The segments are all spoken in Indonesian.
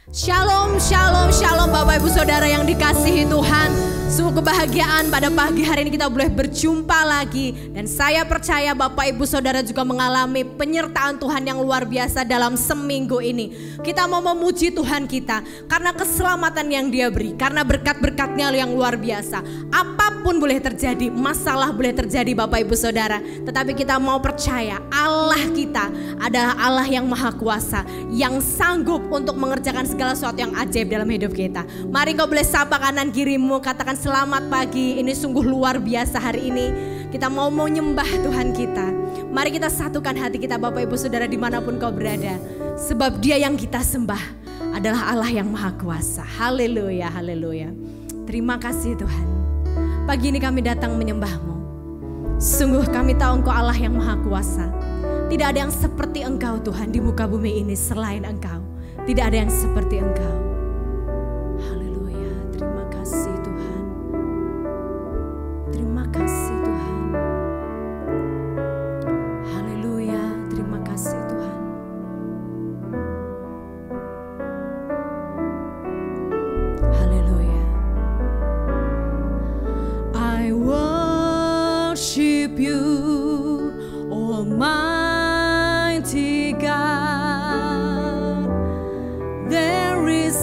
Shalom, shalom, shalom Bapak Ibu Saudara yang dikasihi Tuhan. Sungguh kebahagiaan pada pagi hari ini kita boleh berjumpa lagi. Dan saya percaya Bapak Ibu Saudara juga mengalami penyertaan Tuhan yang luar biasa dalam seminggu ini. Kita mau memuji Tuhan kita karena keselamatan yang Dia beri, karena berkat-berkatnya yang luar biasa. Apapun boleh terjadi, masalah boleh terjadi Bapak Ibu Saudara, tetapi kita mau percaya Allah kita adalah Allah yang maha kuasa, yang sanggup untuk mengerjakan segala sesuatu yang ajaib dalam hidup kita. Mari kau boleh sapa kanan kirimu, katakan selamat pagi. Ini sungguh luar biasa hari ini. Kita mau menyembah Tuhan kita. Mari kita satukan hati kita Bapak Ibu Saudara dimanapun kau berada. Sebab Dia yang kita sembah adalah Allah yang maha kuasa. Haleluya, haleluya. Terima kasih Tuhan. Pagi ini kami datang menyembah-Mu. Sungguh kami tahu Engkau Allah yang maha kuasa. Tidak ada yang seperti Engkau Tuhan di muka bumi ini selain Engkau. Tidak ada yang seperti Engkau. Haleluya, terima kasih Tuhan. Terima kasih Tuhan. Haleluya, terima kasih Tuhan. Haleluya. I worship you, Almighty God. There is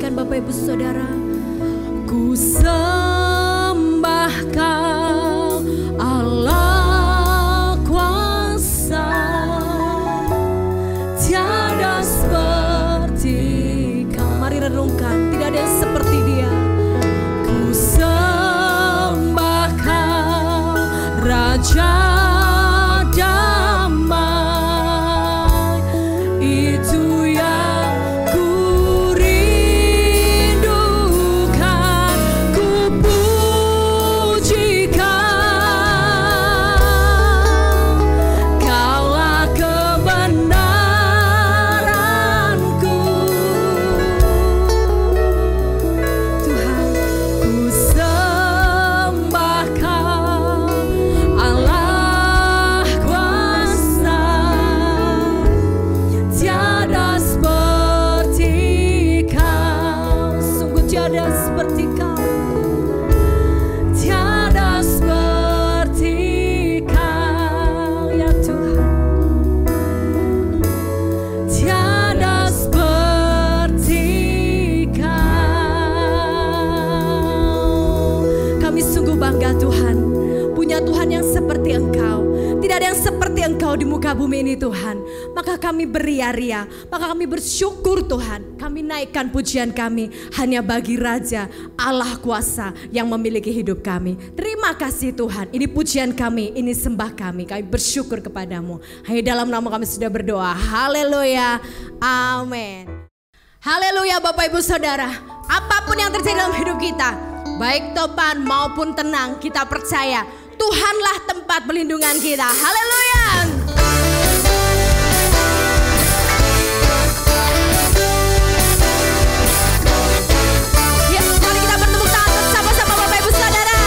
nyanyikan Bapak Ibu Saudara. Ku sembah Kau Allah kuasa, tiada seperti Kau. Mari renungkan, tidak ada yang seperti Dia. Ku sembah Kau Raja damai, itu yang ku rindukan, ku puji Kau. Kaulah kebenaranku, Tuhan. Ku sembah Kau Allah kuasa, tiada seperti Kau. Sungguh tiada seperti Kau, tiada seperti Kau ya Tuhan. Tiada seperti Kau. Kami sungguh bangga Tuhan, punya Tuhan yang seperti Engkau. Tidak ada yang seperti Engkau di muka bumi ini Tuhan. Maka kami beria-ria, maka kami bersyukur Tuhan. Kami naikkan pujian kami hanya bagi Raja Allah kuasa yang memiliki hidup kami. Terima kasih Tuhan, ini pujian kami, ini sembah kami. Kami bersyukur kepadamu. Hanya dalam nama kami sudah berdoa. Haleluya, amin. Haleluya Bapak Ibu Saudara. Apapun yang terjadi dalam hidup kita, baik topan maupun tenang, kita percaya Tuhanlah tempat pelindungan kita. Haleluya. Ya, mari kita bertepuk tangan bersama-sama Bapak Ibu Saudara.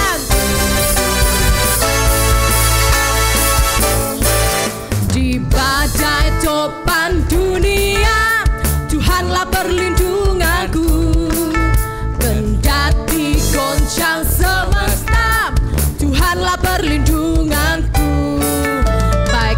Di badai topan dunia, Tuhanlah perlindunganku. Kendati goncang semesta, Tuhanlah perlindunganku. Baik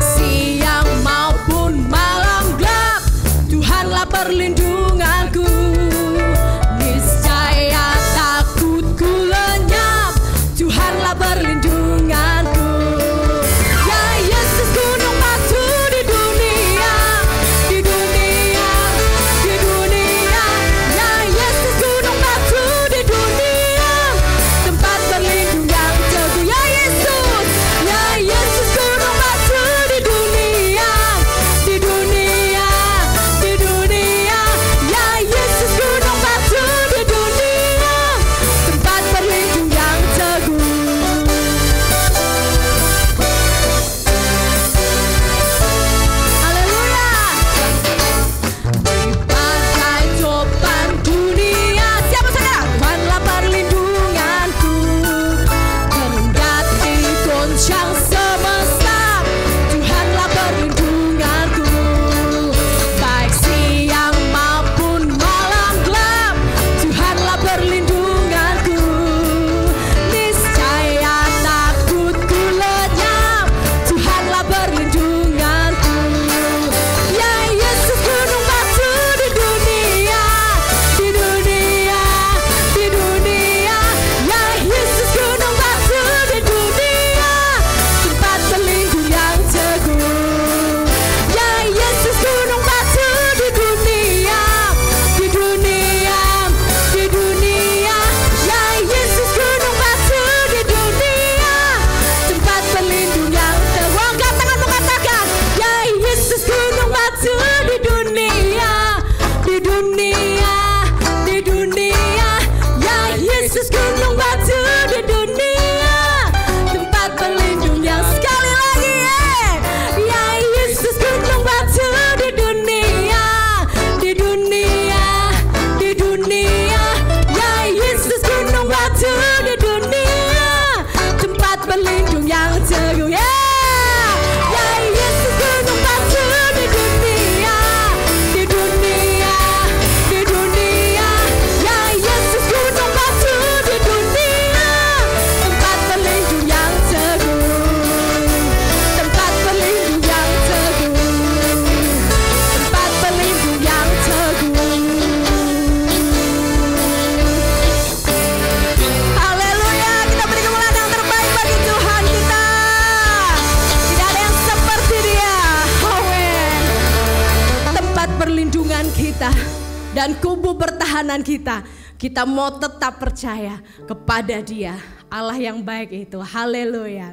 pertahanan kita. Kita mau tetap percaya kepada Dia, Allah yang baik itu. Haleluya.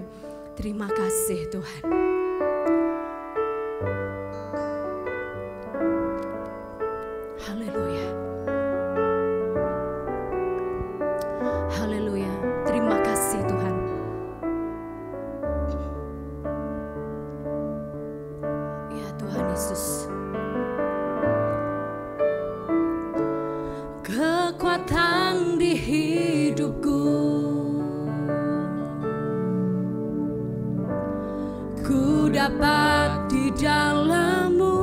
Terima kasih Tuhan. Haleluya. Haleluya. Terima kasih Tuhan. Ya Tuhan Yesus. Kekuatan di hidupku, ku dapat di dalam-Mu.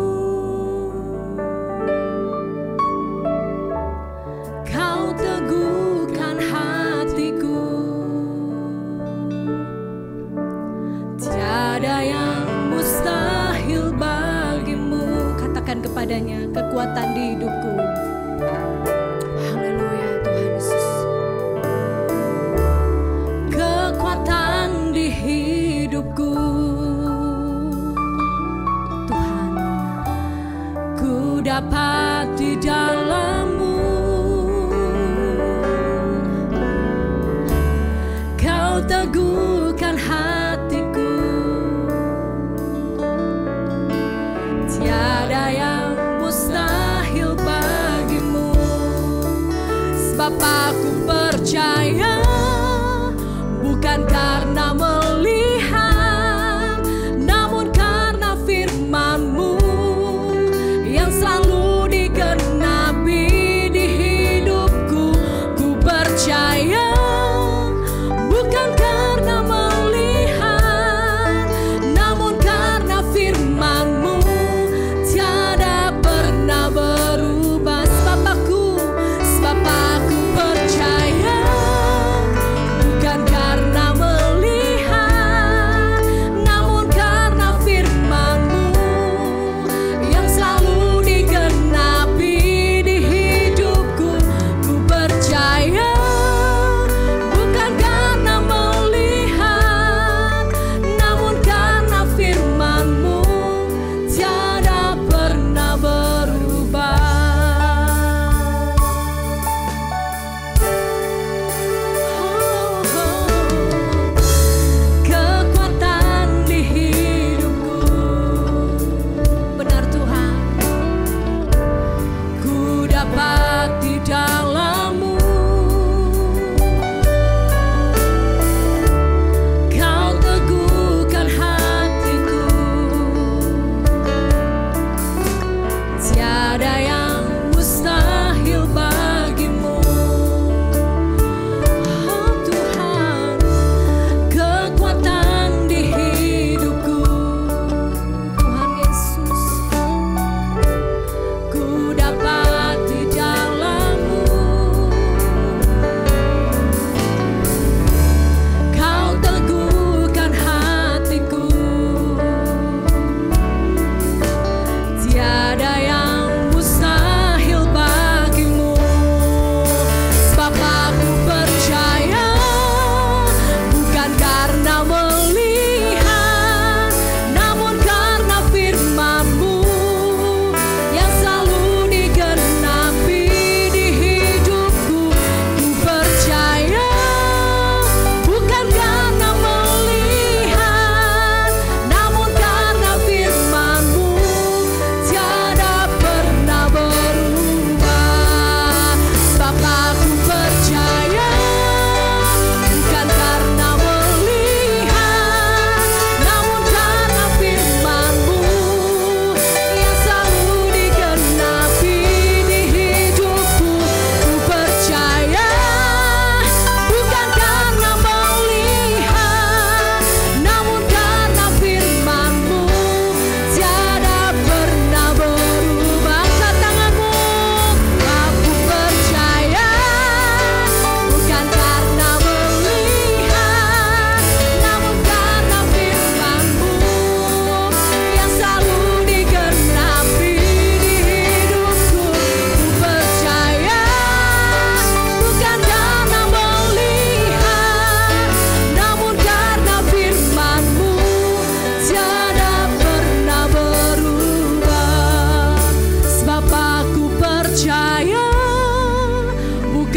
Kau teguhkan hatiku, tiada yang mustahil bagimu. Katakan kepadanya, kekuatan di hidupku. Haleluya Tuhan Yesus. Kekuatan di hidupku, Tuhan, ku dapat di dalam-Mu. Kau teguhkan hatiku, tiada yang mustahil bagimu. Sebab aku percaya, bukan karena melihat, namun karena firman-Mu yang selalu digenapi di hidupku. Ku percaya, bukan karena melihat, namun karena firman-Mu tiada pernah berubah. Sebab aku percaya,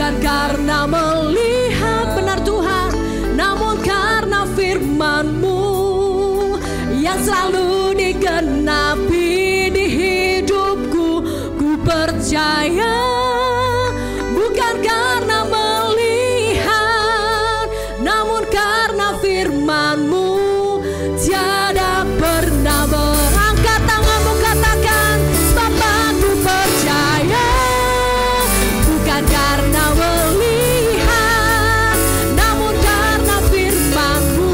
bukan karena melihat benar Tuhan, namun karena firman-Mu yang selalu digenapi di hidupku. Ku percaya bukan karena melihat, namun karena firman-Mu tiada pernah berangkat. Tanganmu katakan, Bapa ku percaya bukan karena melihat, namun karena firman-Mu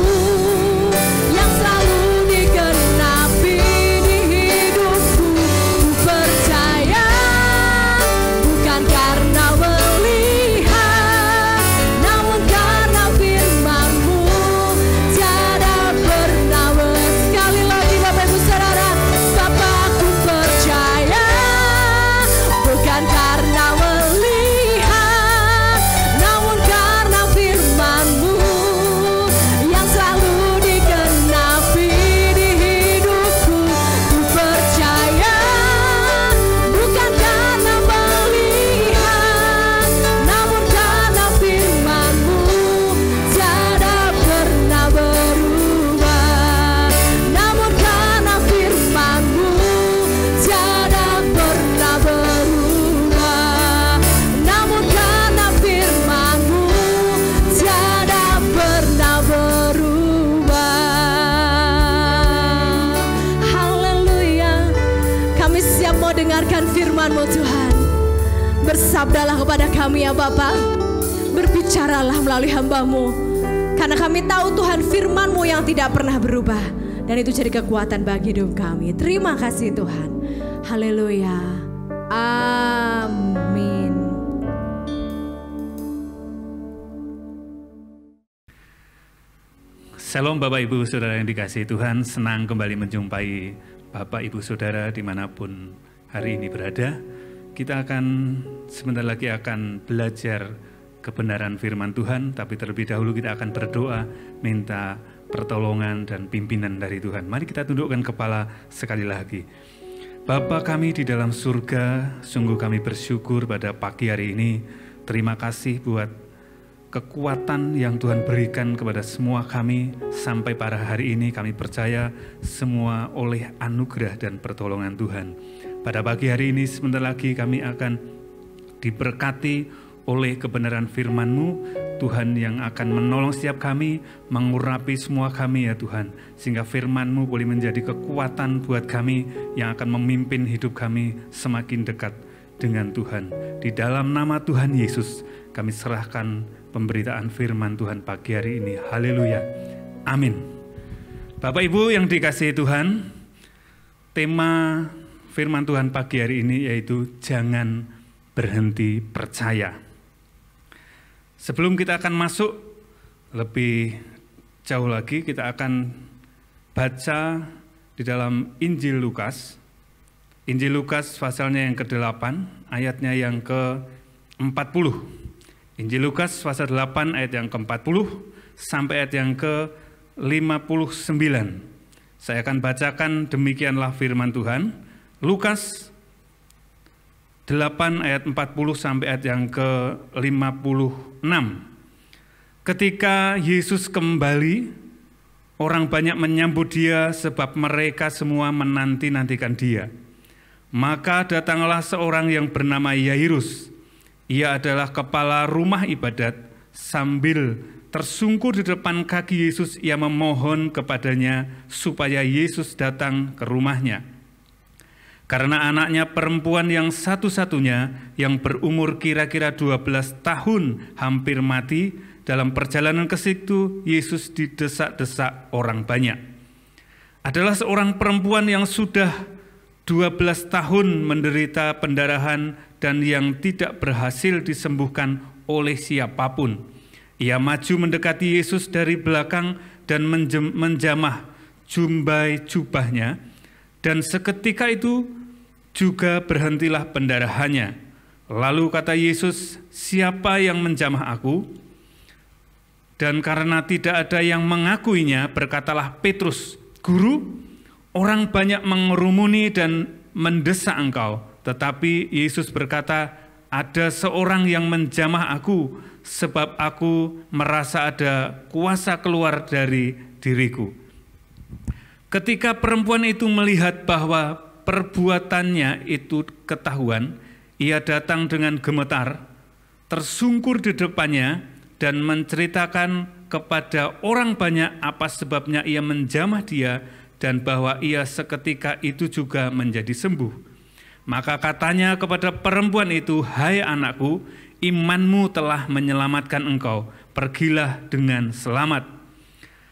yang selalu digenapi di hidupku. Ku percaya bukan karena melihat, namun karena firman-Mu tiada pernah sekali lagi Bapak Ibu Saudara, Bapa ku percaya bukan karena melihat, namun karena firman-Mu yang selalu digenapi di hidupku. Ku percaya bukan karena melihat, namun karena firman-Mu tiada pernah berubah. Namun karena firman-Mu tiada pernah berubah. Namun karena firman-Mu tiada pernah berubah. Haleluya. Kami siap mau dengarkan firman-Mu Tuhan. Bersabdalah kepada kami ya Bapa. Berbicaralah melalui hamba-Mu. Karena kami tahu Tuhan firman-Mu yang tidak pernah berubah. Dan itu jadi kekuatan bagi hidup kami. Terima kasih Tuhan. Haleluya. Amin. Shalom Bapak Ibu Saudara yang dikasihi Tuhan. Senang kembali menjumpai Bapak Ibu Saudara dimanapun hari ini berada. Kita akan sebentar lagi akan belajar kebenaran firman Tuhan. Tapi terlebih dahulu kita akan berdoa, minta pertolongan dan pimpinan dari Tuhan. Mari kita tundukkan kepala sekali lagi. Bapa kami di dalam surga, sungguh kami bersyukur pada pagi hari ini. Terima kasih buat kekuatan yang Tuhan berikan kepada semua kami sampai pada hari ini. Kami percaya semua oleh anugerah dan pertolongan Tuhan. Pada pagi hari ini sebentar lagi kami akan diberkati oleh kebenaran firman-Mu, Tuhan, yang akan menolong setiap kami, mengurapi semua kami ya Tuhan, sehingga firman-Mu boleh menjadi kekuatan buat kami yang akan memimpin hidup kami semakin dekat dengan Tuhan. Di dalam nama Tuhan Yesus kami serahkan pemberitaan firman Tuhan pagi hari ini. Haleluya. Amin. Bapak Ibu yang dikasihi Tuhan, tema firman Tuhan pagi hari ini yaitu jangan berhenti percaya. Sebelum kita akan masuk lebih jauh lagi, kita akan baca di dalam Injil Lukas. Injil Lukas pasalnya yang ke-8, ayatnya yang ke-40. Injil Lukas pasal 8 ayat yang ke-40 sampai ayat yang ke-59. Saya akan bacakan demikianlah firman Tuhan. Lukas 8 ayat 40 sampai ayat yang ke-56. Ketika Yesus kembali, orang banyak menyambut dia sebab mereka semua menanti-nantikan dia. Maka datanglah seorang yang bernama Yairus. Ia adalah kepala rumah ibadat. Sambil tersungkur di depan kaki Yesus, ia memohon kepadanya supaya Yesus datang ke rumahnya. Karena anaknya perempuan yang satu-satunya yang berumur kira-kira 12 tahun hampir mati, dalam perjalanan ke situ Yesus didesak-desak orang banyak. Adalah seorang perempuan yang sudah 12 tahun menderita pendarahan dan yang tidak berhasil disembuhkan oleh siapapun. Ia maju mendekati Yesus dari belakang dan menjamah jumbai jubahnya, dan seketika itu juga berhentilah pendarahannya. Lalu kata Yesus, "Siapa yang menjamah aku?" Dan karena tidak ada yang mengakuinya, berkatalah Petrus, "Guru, orang banyak mengerumuni dan mendesak engkau." Tetapi Yesus berkata, ada seorang yang menjamah aku, sebab aku merasa ada kuasa keluar dari diriku. Ketika perempuan itu melihat bahwa perbuatannya itu ketahuan, ia datang dengan gemetar, tersungkur di depannya, dan menceritakan kepada orang banyak apa sebabnya ia menjamah dia, dan bahwa ia seketika itu juga menjadi sembuh. Maka katanya kepada perempuan itu, "Hai anakku, imanmu telah menyelamatkan engkau, pergilah dengan selamat."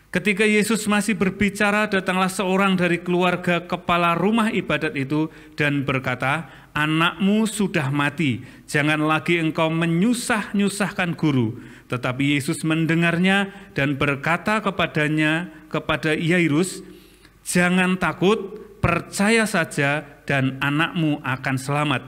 Ketika Yesus masih berbicara, datanglah seorang dari keluarga kepala rumah ibadat itu dan berkata, "Anakmu sudah mati, jangan lagi engkau menyusah-nyusahkan guru." Tetapi Yesus mendengarnya dan berkata kepada Yairus, "Jangan takut, percaya saja dan anakmu akan selamat."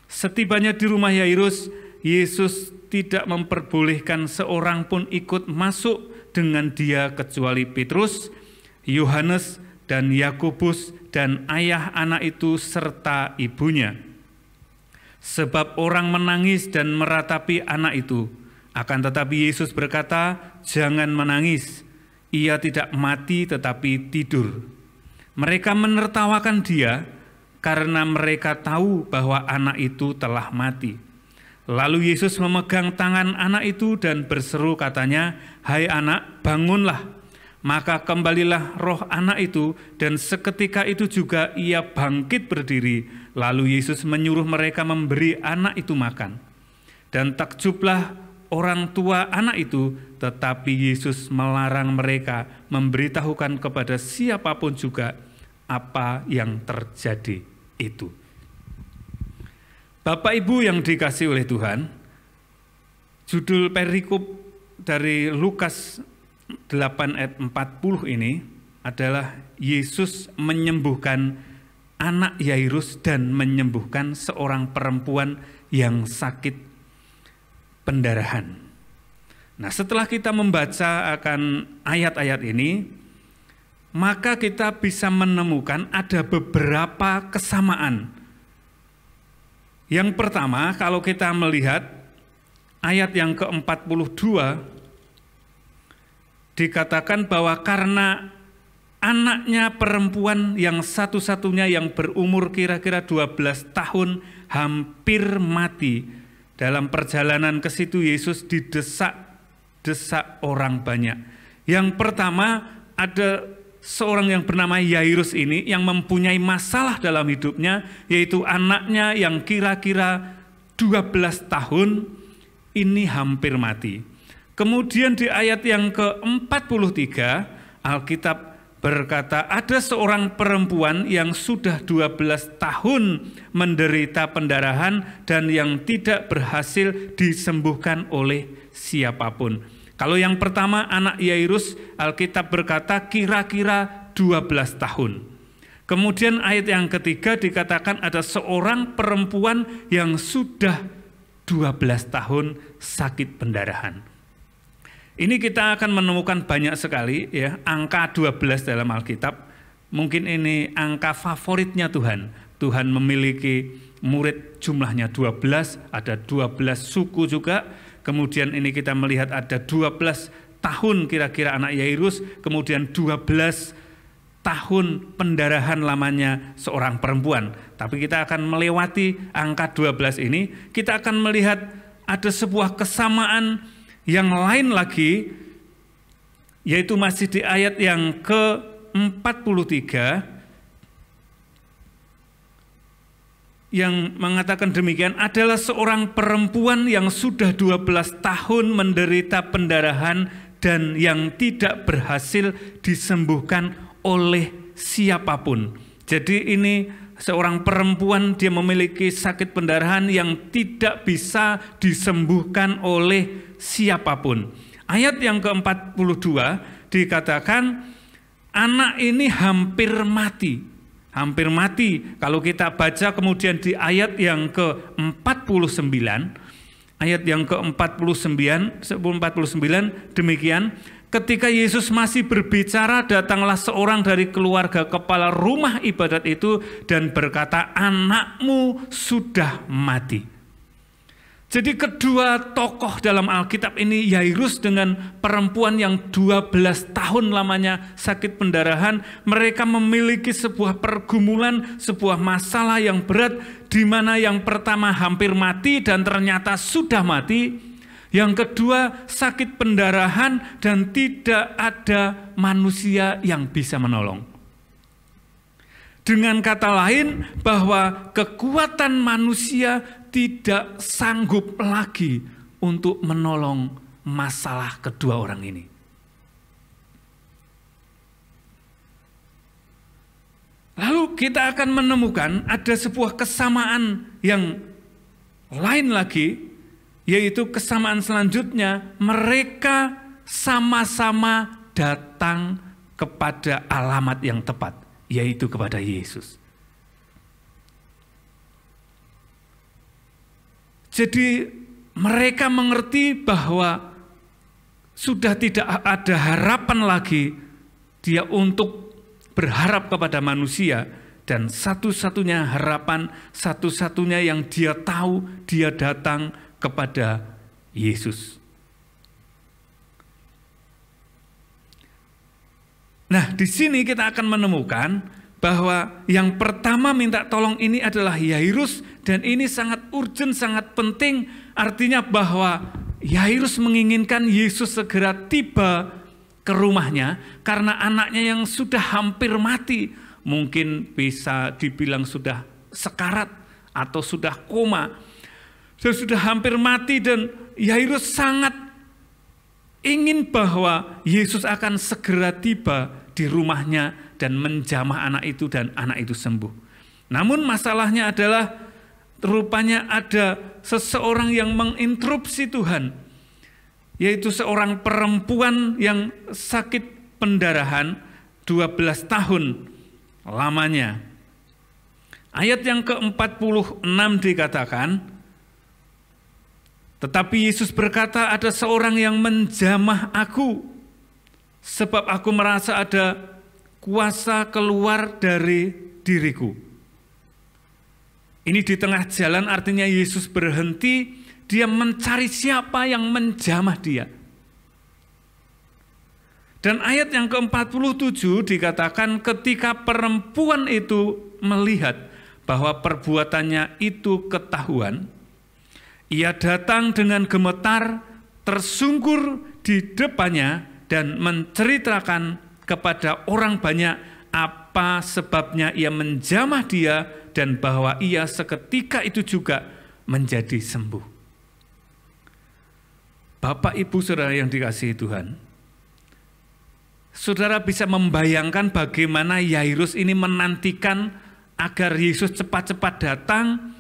Setibanya di rumah Yairus, Yesus tidak memperbolehkan seorang pun ikut masuk dengan dia kecuali Petrus, Yohanes, dan Yakobus dan ayah anak itu serta ibunya. Sebab orang menangis dan meratapi anak itu. Akan tetapi Yesus berkata, "Jangan menangis, ia tidak mati tetapi tidur." Mereka menertawakan dia karena mereka tahu bahwa anak itu telah mati. Lalu Yesus memegang tangan anak itu dan berseru katanya, "Hai anak, bangunlah." Maka kembalilah roh anak itu dan seketika itu juga ia bangkit berdiri. Lalu Yesus menyuruh mereka memberi anak itu makan. Dan takjublah orang tua anak itu, tetapi Yesus melarang mereka memberitahukan kepada siapapun juga apa yang terjadi itu. Bapak Ibu yang dikasihi oleh Tuhan, judul perikop dari Lukas 8 ayat 40 ini adalah Yesus menyembuhkan anak Yairus dan menyembuhkan seorang perempuan yang sakit pendarahan. Nah, setelah kita membaca akan ayat-ayat ini, maka kita bisa menemukan ada beberapa kesamaan. Yang pertama, kalau kita melihat ayat yang ke-42, dikatakan bahwa karena anaknya perempuan yang satu-satunya yang berumur kira-kira 12 tahun hampir mati, dalam perjalanan ke situ Yesus didesak orang banyak. Yang pertama, ada seorang yang bernama Yairus ini yang mempunyai masalah dalam hidupnya, yaitu anaknya yang kira-kira 12 tahun ini hampir mati. Kemudian di ayat yang ke-43 Alkitab berkata ada seorang perempuan yang sudah 12 tahun menderita pendarahan dan yang tidak berhasil disembuhkan oleh siapapun. Kalau yang pertama anak Yairus, Alkitab berkata kira-kira 12 tahun. Kemudian ayat yang ketiga dikatakan ada seorang perempuan yang sudah 12 tahun sakit pendarahan. Ini kita akan menemukan banyak sekali ya angka 12 dalam Alkitab. Mungkin ini angka favoritnya Tuhan. Tuhan memiliki murid jumlahnya 12, ada 12 suku juga. Kemudian ini kita melihat ada 12 tahun kira-kira anak Yairus, kemudian 12 tahun pendarahan lamanya seorang perempuan. Tapi kita akan melewati angka 12 ini, kita akan melihat ada sebuah kesamaan yang lain lagi, yaitu masih di ayat yang ke-43, yang mengatakan demikian, adalah seorang perempuan yang sudah 12 tahun menderita pendarahan dan yang tidak berhasil disembuhkan oleh siapapun. Jadi ini seorang perempuan, dia memiliki sakit pendarahan yang tidak bisa disembuhkan oleh siapapun. Ayat yang ke-42 dikatakan anak ini hampir mati. Hampir mati. Kalau kita baca kemudian di ayat yang ke-49, ayat yang ke-49 demikian, ketika Yesus masih berbicara, datanglah seorang dari keluarga kepala rumah ibadat itu dan berkata, "Anakmu sudah mati." Jadi kedua tokoh dalam Alkitab ini, Yairus dengan perempuan yang 12 tahun lamanya sakit pendarahan, mereka memiliki sebuah pergumulan, sebuah masalah yang berat, di mana yang pertama hampir mati dan ternyata sudah mati, yang kedua sakit pendarahan dan tidak ada manusia yang bisa menolong. Dengan kata lain, bahwa kekuatan manusia tidak sanggup lagi untuk menolong masalah kedua orang ini. Lalu kita akan menemukan ada sebuah kesamaan yang lain lagi, yaitu kesamaan selanjutnya, mereka sama-sama datang kepada alamat yang tepat, yaitu kepada Yesus. Jadi mereka mengerti bahwa sudah tidak ada harapan lagi dia untuk berharap kepada manusia, dan satu-satunya harapan, satu-satunya yang dia tahu, dia datang kepada Yesus. Nah, di sini kita akan menemukan bahwa yang pertama minta tolong ini adalah Yairus, dan ini sangat urgent, sangat penting, artinya bahwa Yairus menginginkan Yesus segera tiba ke rumahnya karena anaknya yang sudah hampir mati, mungkin bisa dibilang sudah sekarat atau sudah koma, sudah hampir mati, dan Yairus sangat ingin bahwa Yesus akan segera tiba di rumahnya dan menjamah anak itu dan anak itu sembuh. Namun masalahnya adalah rupanya ada seseorang yang menginterupsi Tuhan, yaitu seorang perempuan yang sakit pendarahan 12 tahun lamanya. Ayat yang ke-46 dikatakan, tetapi Yesus berkata, ada seorang yang menjamah aku, sebab aku merasa ada kuasa keluar dari diriku. Ini di tengah jalan, artinya Yesus berhenti, dia mencari siapa yang menjamah dia. Dan ayat yang ke-47 dikatakan, ketika perempuan itu melihat bahwa perbuatannya itu ketahuan, ia datang dengan gemetar, tersungkur di depannya dan menceritakan kepada orang banyak apa sebabnya ia menjamah dia dan bahwa ia seketika itu juga menjadi sembuh. Bapak, Ibu, Saudara yang dikasihi Tuhan, saudara bisa membayangkan bagaimana Yairus ini menantikan agar Yesus cepat-cepat datang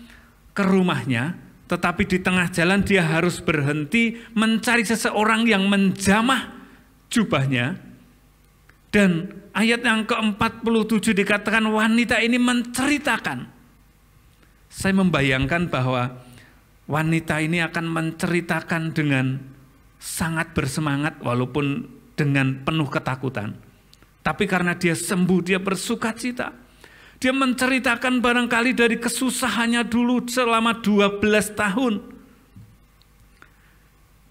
ke rumahnya, tetapi di tengah jalan dia harus berhenti mencari seseorang yang menjamah jubahnya. Dan ayat yang ke-47 dikatakan wanita ini menceritakan. Saya membayangkan bahwa wanita ini akan menceritakan dengan sangat bersemangat walaupun dengan penuh ketakutan. Tapi karena dia sembuh, dia bersukacita. Dia menceritakan barangkali dari kesusahannya dulu selama 12 tahun.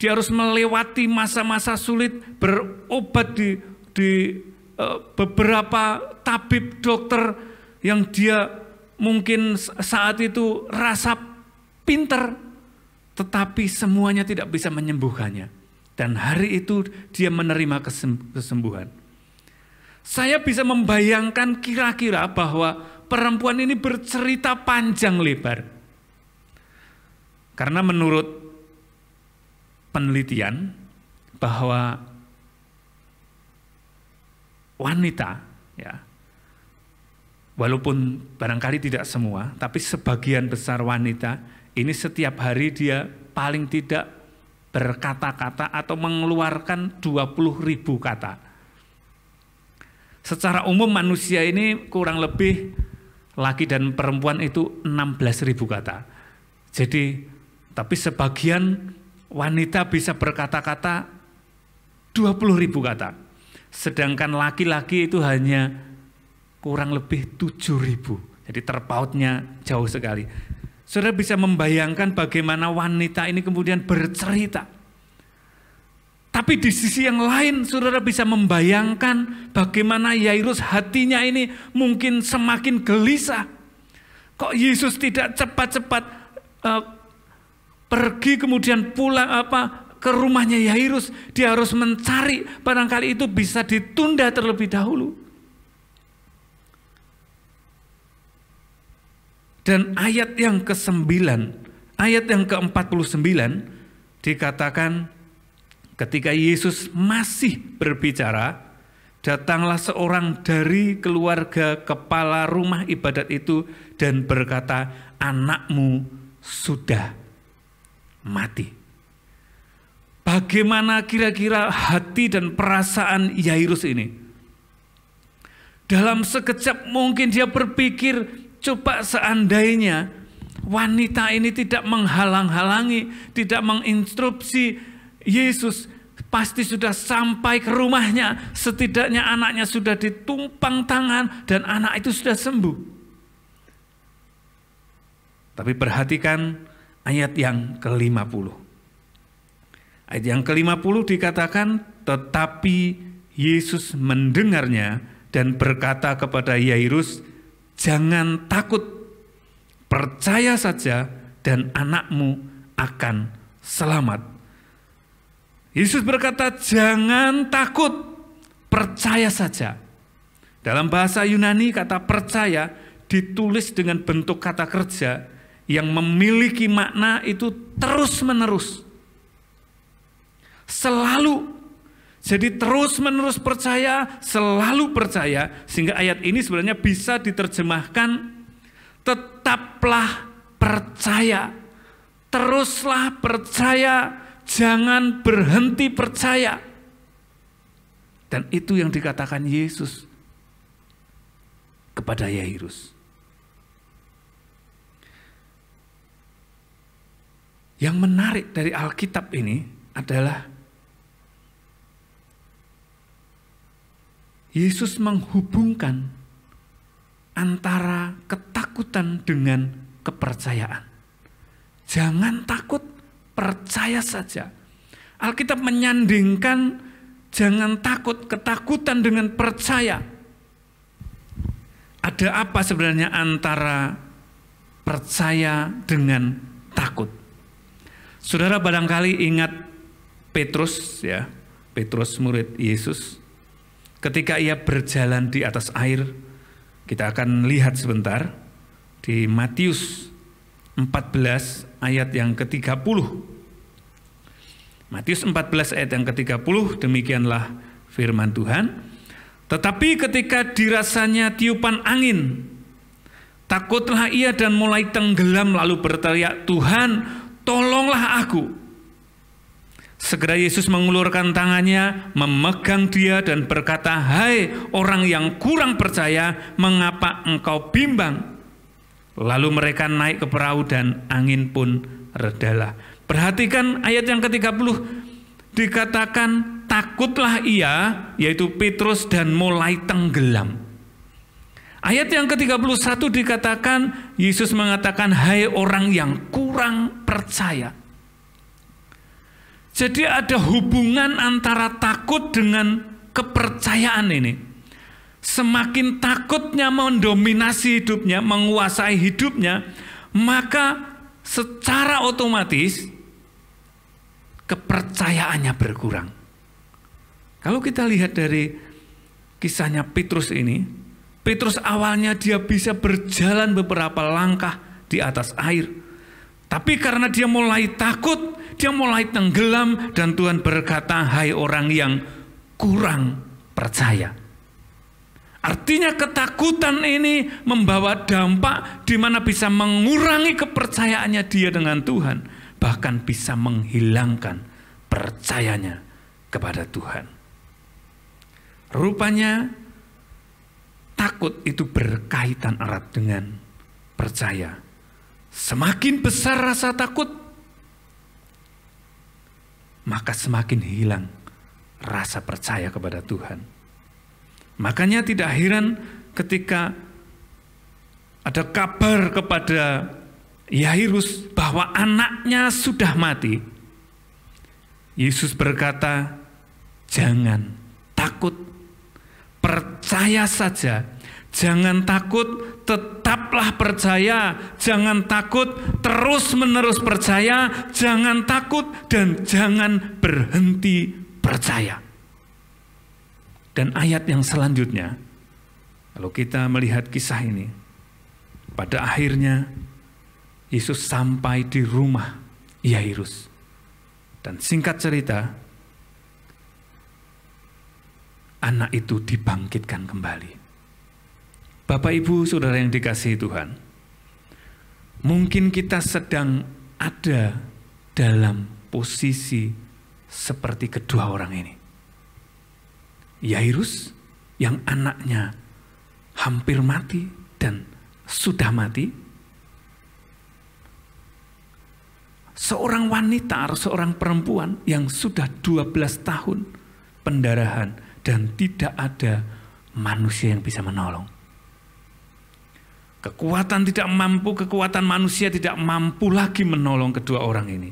Dia harus melewati masa-masa sulit, berobat di beberapa tabib dokter yang dia mungkin saat itu rasa pinter, tetapi semuanya tidak bisa menyembuhkannya. Dan hari itu dia menerima kesembuhan. Saya bisa membayangkan kira-kira bahwa perempuan ini bercerita panjang lebar. Karena menurut penelitian bahwa wanita, ya, walaupun barangkali tidak semua, tapi sebagian besar wanita ini setiap hari dia paling tidak berkata-kata atau mengeluarkan 20.000 kata. Secara umum manusia ini kurang lebih laki dan perempuan itu 16.000 kata. Jadi, tapi sebagian wanita bisa berkata-kata 20.000 kata. Sedangkan laki-laki itu hanya kurang lebih 7.000. Jadi terpautnya jauh sekali. Saudara bisa membayangkan bagaimana wanita ini kemudian bercerita. Tapi di sisi yang lain saudara bisa membayangkan bagaimana Yairus hatinya ini mungkin semakin gelisah. Kok Yesus tidak cepat-cepat pergi kemudian pulang ke rumahnya Yairus. Dia harus mencari, barangkali itu bisa ditunda terlebih dahulu. Dan ayat yang ke-9, ayat yang ke-49 dikatakan ketika Yesus masih berbicara, datanglah seorang dari keluarga kepala rumah ibadat itu dan berkata, anakmu sudah mati. Bagaimana kira-kira hati dan perasaan Yairus ini? Dalam sekejap mungkin dia berpikir, coba seandainya wanita ini tidak menghalang-halangi, tidak menginstruksi Yesus, pasti sudah sampai ke rumahnya, setidaknya anaknya sudah ditumpang tangan dan anak itu sudah sembuh. Tapi perhatikan ayat yang ke-50. Ayat yang ke-50 dikatakan, tetapi Yesus mendengarnya dan berkata kepada Yairus, jangan takut, percaya saja dan anakmu akan selamat. Yesus berkata, jangan takut, percaya saja. Dalam bahasa Yunani kata percaya ditulis dengan bentuk kata kerja yang memiliki makna itu terus-menerus. Selalu. Jadi terus-menerus percaya, selalu percaya, sehingga ayat ini sebenarnya bisa diterjemahkan, tetaplah percaya, teruslah percaya, jangan berhenti percaya. Dan itu yang dikatakan Yesus kepada Yairus. Yang menarik dari Alkitab ini adalah Yesus menghubungkan antara ketakutan dengan kepercayaan. Jangan takut, percaya saja. Alkitab menyandingkan jangan takut, ketakutan dengan percaya. Ada apa sebenarnya antara percaya dengan takut? Saudara barangkali ingat Petrus, ya, Petrus murid Yesus. Ketika ia berjalan di atas air, kita akan lihat sebentar di Matius 14 ayat yang ke-30. Matius 14 ayat yang ke-30, demikianlah firman Tuhan. Tetapi ketika dirasanya tiupan angin, takutlah ia dan mulai tenggelam lalu berteriak, Tuhan, tolonglah aku. Segera Yesus mengulurkan tangannya, memegang dia dan berkata, hai orang yang kurang percaya, mengapa engkau bimbang? Lalu mereka naik ke perahu dan angin pun redalah. Perhatikan ayat yang ke-30, dikatakan takutlah ia, yaitu Petrus, dan mulai tenggelam. Ayat yang ke-31 dikatakan, Yesus mengatakan, hai orang yang kurang percaya. Jadi ada hubungan antara takut dengan kepercayaan ini. Semakin takutnya mendominasi hidupnya, menguasai hidupnya, maka secara otomatis kepercayaannya berkurang. Kalau kita lihat dari kisahnya Petrus ini, Petrus awalnya dia bisa berjalan beberapa langkah di atas air. Tapi karena dia mulai takut, dia mulai tenggelam, dan Tuhan berkata, hai orang yang kurang percaya. Artinya ketakutan ini membawa dampak di mana bisa mengurangi kepercayaannya dia dengan Tuhan, bahkan bisa menghilangkan percayanya kepada Tuhan. Rupanya takut itu berkaitan erat dengan percaya. Semakin besar rasa takut, maka semakin hilang rasa percaya kepada Tuhan. Makanya tidak heran ketika ada kabar kepada Yairus bahwa anaknya sudah mati, Yesus berkata, jangan takut, percaya saja. Jangan takut, tetaplah percaya. Jangan takut, terus-menerus percaya. Jangan takut dan jangan berhenti percaya. Dan ayat yang selanjutnya, kalau kita melihat kisah ini, pada akhirnya Yesus sampai di rumah Yairus. Dan singkat cerita, anak itu dibangkitkan kembali. Bapak, Ibu, Saudara yang dikasihi Tuhan, mungkin kita sedang ada dalam posisi seperti kedua orang ini. Yairus yang anaknya hampir mati dan sudah mati. Seorang wanita atau seorang perempuan yang sudah 12 tahun pendarahan dan tidak ada manusia yang bisa menolong. Kekuatan tidak mampu, kekuatan manusia tidak mampu lagi menolong kedua orang ini.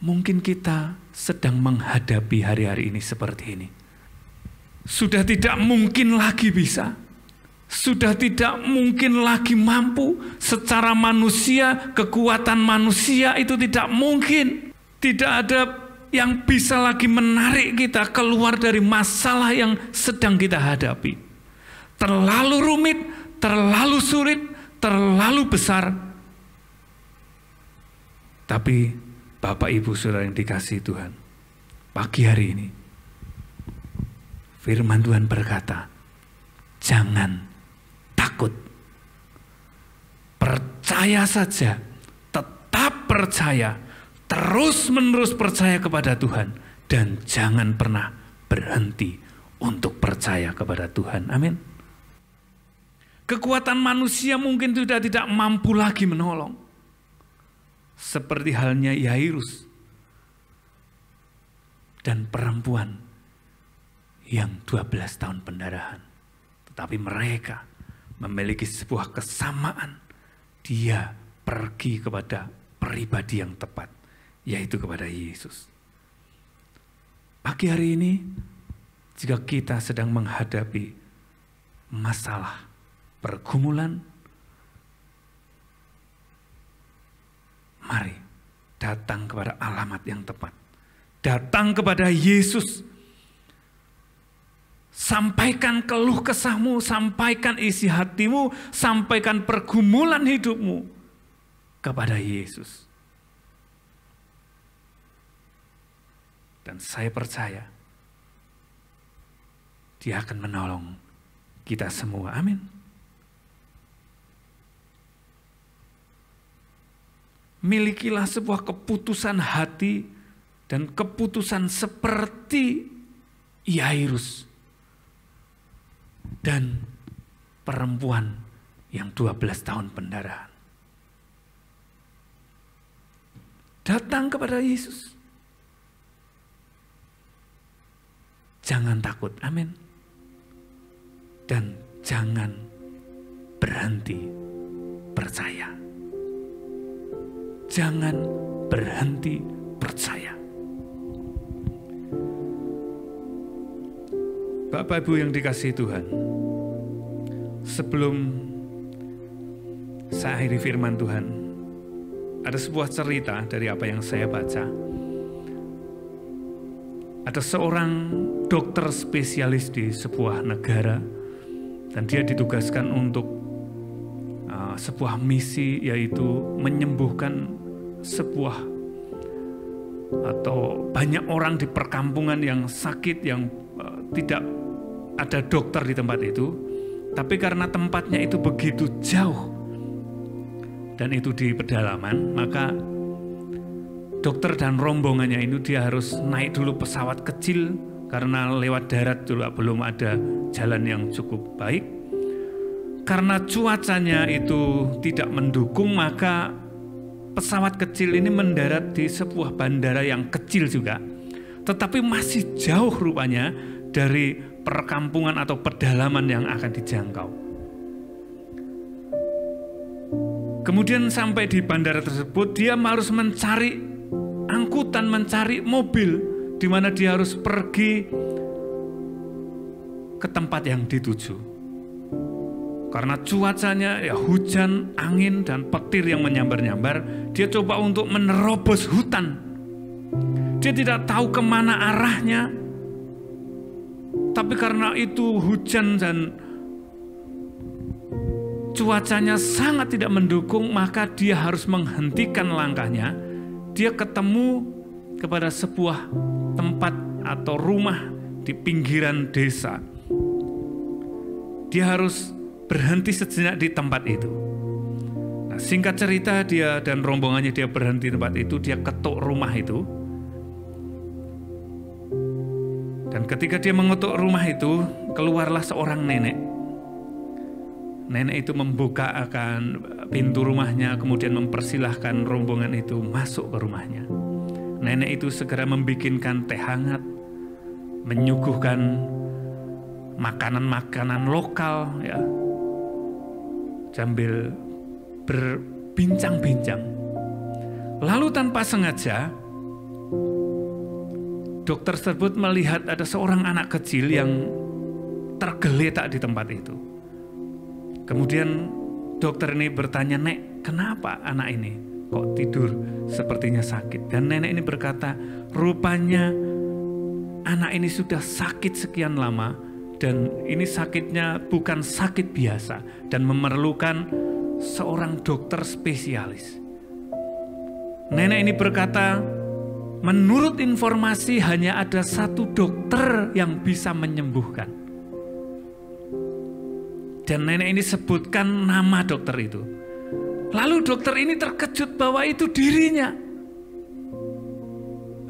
Mungkin kita sedang menghadapi hari-hari ini seperti ini. Sudah tidak mungkin lagi bisa. Sudah tidak mungkin lagi mampu. Secara manusia, kekuatan manusia itu tidak mungkin. Tidak ada yang bisa lagi menarik kita keluar dari masalah yang sedang kita hadapi. Terlalu rumit, terlalu sulit, terlalu besar. Tapi Bapak, Ibu, Saudara yang dikasihi Tuhan, pagi hari ini firman Tuhan berkata, jangan takut. Percaya saja, tetap percaya, terus-menerus percaya kepada Tuhan, dan jangan pernah berhenti untuk percaya kepada Tuhan. Amin. Kekuatan manusia mungkin sudah tidak mampu lagi menolong. Seperti halnya Yairus dan perempuan yang 12 tahun pendarahan. Tetapi mereka memiliki sebuah kesamaan. Dia pergi kepada pribadi yang tepat, yaitu kepada Yesus. Pagi hari ini, jika kita sedang menghadapi masalah, pergumulan, mari datang kepada alamat yang tepat. Datang kepada Yesus. Sampaikan keluh kesahmu, sampaikan isi hatimu, sampaikan pergumulan hidupmu kepada Yesus. Dan saya percaya Dia akan menolong kita semua. Amin. Milikilah sebuah keputusan hati dan keputusan seperti Yairus dan perempuan yang 12 tahun pendarahan. Datang kepada Yesus. Jangan takut, amin. Dan jangan berhenti percaya. Jangan berhenti percaya. Bapak Ibu yang dikasihi Tuhan, sebelum saya akhiri firman Tuhan, ada sebuah cerita dari apa yang saya baca. Ada seorang dokter spesialis di sebuah negara, dan dia ditugaskan untuk sebuah misi, yaitu menyembuhkan sebuah atau banyak orang di perkampungan yang sakit, yang tidak ada dokter di tempat itu. Tapi karena tempatnya itu begitu jauh dan itu di pedalaman, maka dokter dan rombongannya itu dia harus naik dulu pesawat kecil karena lewat darat dulu belum ada jalan yang cukup baik. Karena cuacanya itu tidak mendukung, maka pesawat kecil ini mendarat di sebuah bandara yang kecil juga, tetapi masih jauh rupanya dari perkampungan atau pedalaman yang akan dijangkau. Kemudian sampai di bandara tersebut, dia harus mencari angkutan, mencari mobil, di mana dia harus pergi ke tempat yang dituju. Karena cuacanya ya hujan, angin, dan petir yang menyambar-nyambar, dia coba untuk menerobos hutan. Dia tidak tahu kemana arahnya, tapi karena itu hujan dan cuacanya sangat tidak mendukung, maka dia harus menghentikan langkahnya. Dia ketemu kepada sebuah tempat atau rumah di pinggiran desa. Dia harus berhenti sejenak di tempat itu. Nah, singkat cerita, dia dan rombongannya dia berhenti di tempat itu, dia ketuk rumah itu. Dan ketika dia mengetuk rumah itu, keluarlah seorang nenek. Nenek itu membuka akan pintu rumahnya, kemudian mempersilahkan rombongan itu masuk ke rumahnya. Nenek itu segera membikinkan teh hangat, menyuguhkan makanan-makanan lokal, ya, sambil berbincang-bincang. Lalu tanpa sengaja, dokter tersebut melihat ada seorang anak kecil yang tergeletak di tempat itu. Kemudian dokter ini bertanya, "Nek, kenapa anak ini kok tidur sepertinya sakit?" Dan nenek ini berkata, "Rupanya anak ini sudah sakit sekian lama, dan ini sakitnya bukan sakit biasa dan memerlukan seorang dokter spesialis." Nenek ini berkata, "Menurut informasi hanya ada satu dokter yang bisa menyembuhkan." Dan nenek ini sebutkan nama dokter itu. Lalu dokter ini terkejut bahwa itu dirinya.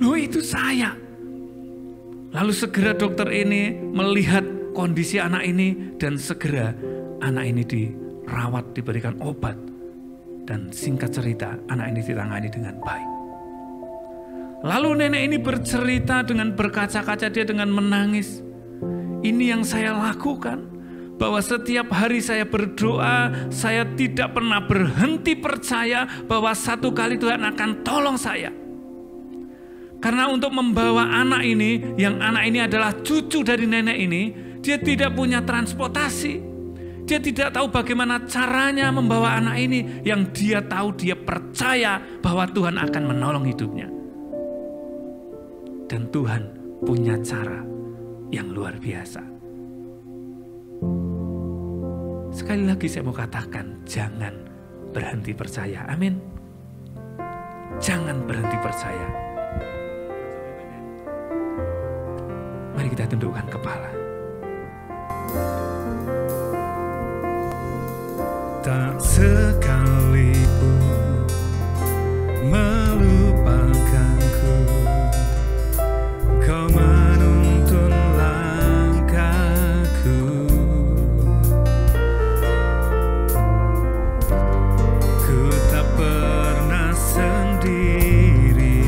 "Loh, itu saya." Lalu segera dokter ini melihat kondisi anak ini dan segera anak ini dirawat, diberikan obat. Dan singkat cerita, anak ini ditangani dengan baik. Lalu nenek ini bercerita dengan berkaca-kaca, dia dengan menangis. "Ini yang saya lakukan. Bahwa setiap hari saya berdoa, saya tidak pernah berhenti percaya bahwa satu kali Tuhan akan tolong saya. Karena untuk membawa anak ini, yang anak ini adalah cucu dari nenek ini, dia tidak punya transportasi. Dia tidak tahu bagaimana caranya membawa anak ini. Yang dia tahu, dia percaya bahwa Tuhan akan menolong hidupnya. Dan Tuhan punya cara yang luar biasa." Sekali lagi saya mau katakan, jangan berhenti percaya. Amin. Jangan berhenti percaya. Mari kita tundukkan kepala. Tak sekalipun melupakanku, Kau menuntun langkahku. Ku tak pernah sendiri,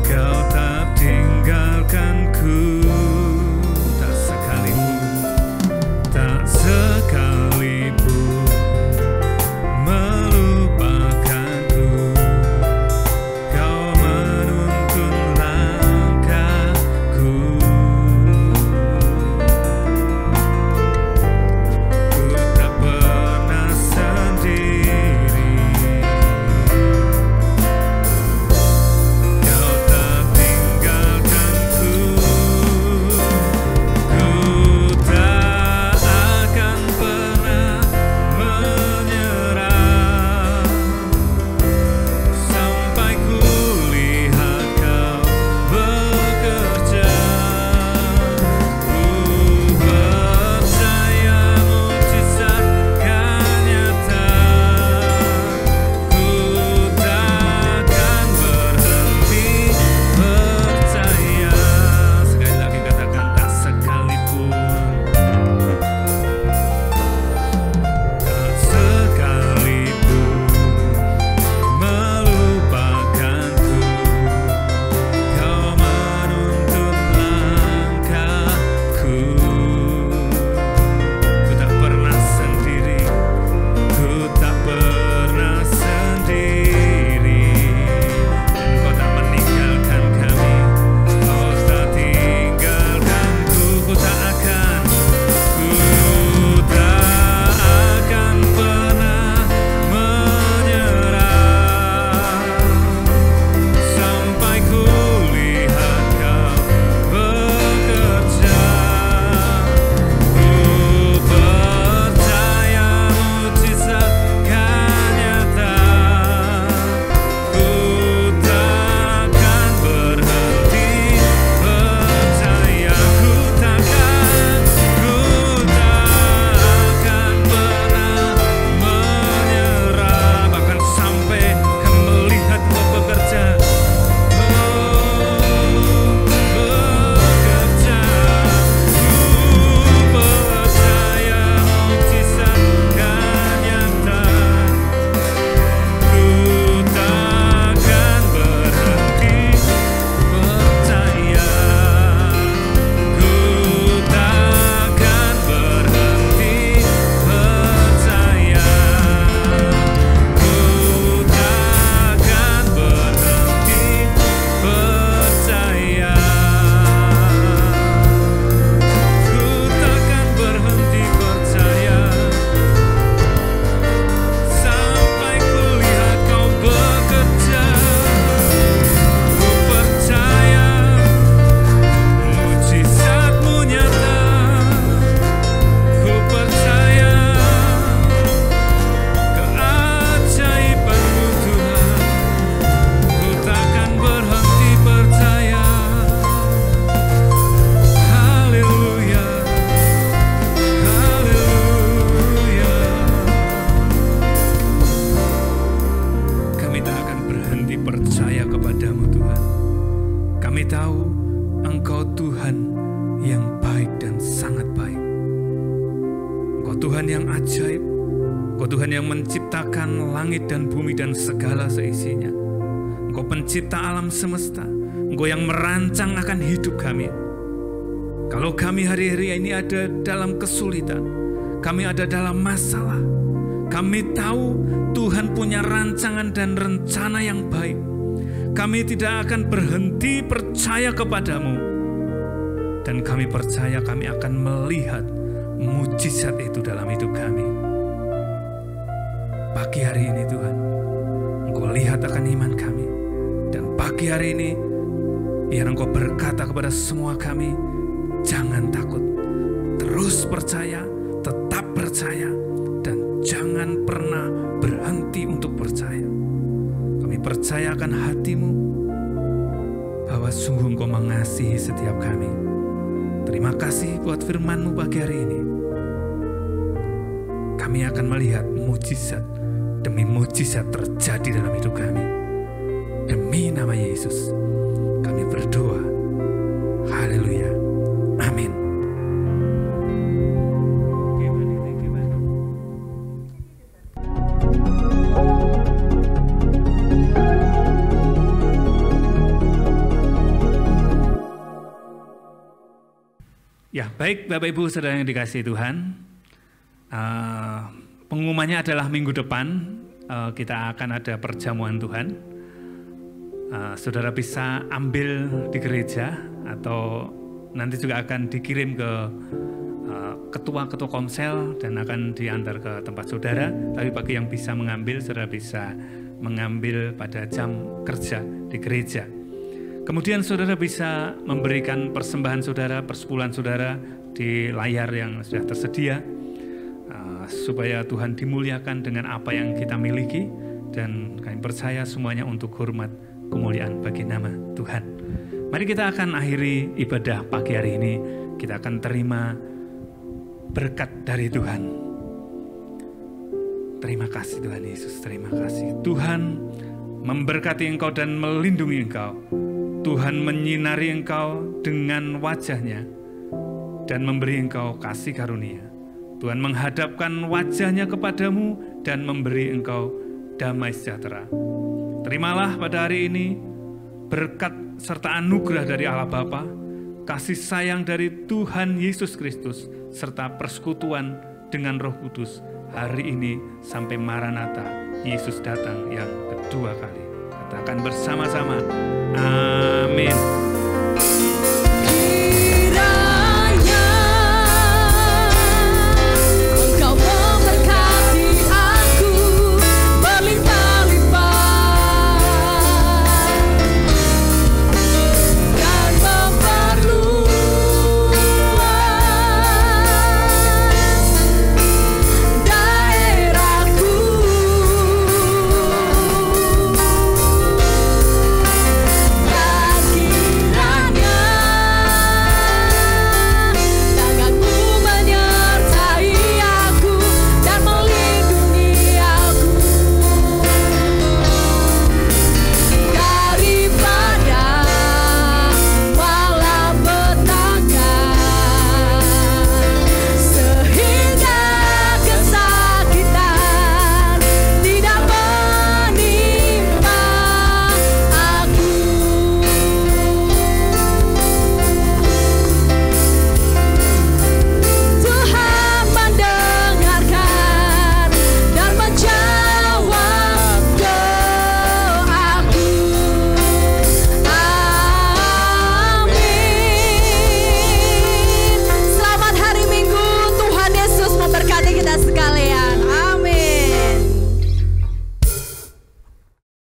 Kau tak tinggalkanku. Tak sekalipun, tak sekalipun percaya kepadamu Tuhan. Kami tahu Engkau Tuhan yang baik dan sangat baik. Engkau Tuhan yang ajaib. Engkau Tuhan yang menciptakan langit dan bumi dan segala seisinya. Engkau pencipta alam semesta. Engkau yang merancang akan hidup kami. Kalau kami hari-hari ini ada dalam kesulitan, kami ada dalam masalah, kami tahu Tuhan punya rancangan dan rencana yang baik. Kami tidak akan berhenti percaya kepadamu. Dan kami percaya kami akan melihat mujizat itu dalam hidup kami. Pagi hari ini Tuhan, Engkau lihat akan iman kami. Dan pagi hari ini, biar Engkau berkata kepada semua kami, jangan takut, terus percaya, tetap percaya, dan jangan pernah berhenti untuk percaya. Kami percaya akan hati-Mu, bahwa sungguh Engkau mengasihi setiap kami. Terima kasih buat firman-Mu pagi hari ini. Kami akan melihat mujizat demi mujizat terjadi dalam hidup kami. Demi nama Yesus, kami berdoa. Haleluya. Amin. Ya, baik Bapak Ibu Saudara yang dikasihi Tuhan, pengumumannya adalah minggu depan kita akan ada perjamuan Tuhan. Saudara bisa ambil di gereja atau nanti juga akan dikirim ke ketua-ketua komsel dan akan diantar ke tempat saudara. Tapi bagi yang bisa mengambil, saudara bisa mengambil pada jam kerja di gereja. Kemudian saudara bisa memberikan persembahan saudara, persepuluhan saudara di layar yang sudah tersedia, supaya Tuhan dimuliakan dengan apa yang kita miliki, dan kami percaya semuanya untuk hormat kemuliaan bagi nama Tuhan. Mari kita akan akhiri ibadah pagi hari ini, kita akan terima berkat dari Tuhan. Terima kasih Tuhan Yesus, terima kasih. Tuhan memberkati engkau dan melindungi engkau. Tuhan menyinari engkau dengan wajah-Nya dan memberi engkau kasih karunia. Tuhan menghadapkan wajah-Nya kepadamu dan memberi engkau damai sejahtera. Terimalah pada hari ini berkat serta anugerah dari Allah Bapa, kasih sayang dari Tuhan Yesus Kristus, serta persekutuan dengan Roh Kudus hari ini sampai Maranatha, Yesus datang yang kedua kali. Katakan bersama-sama, amin.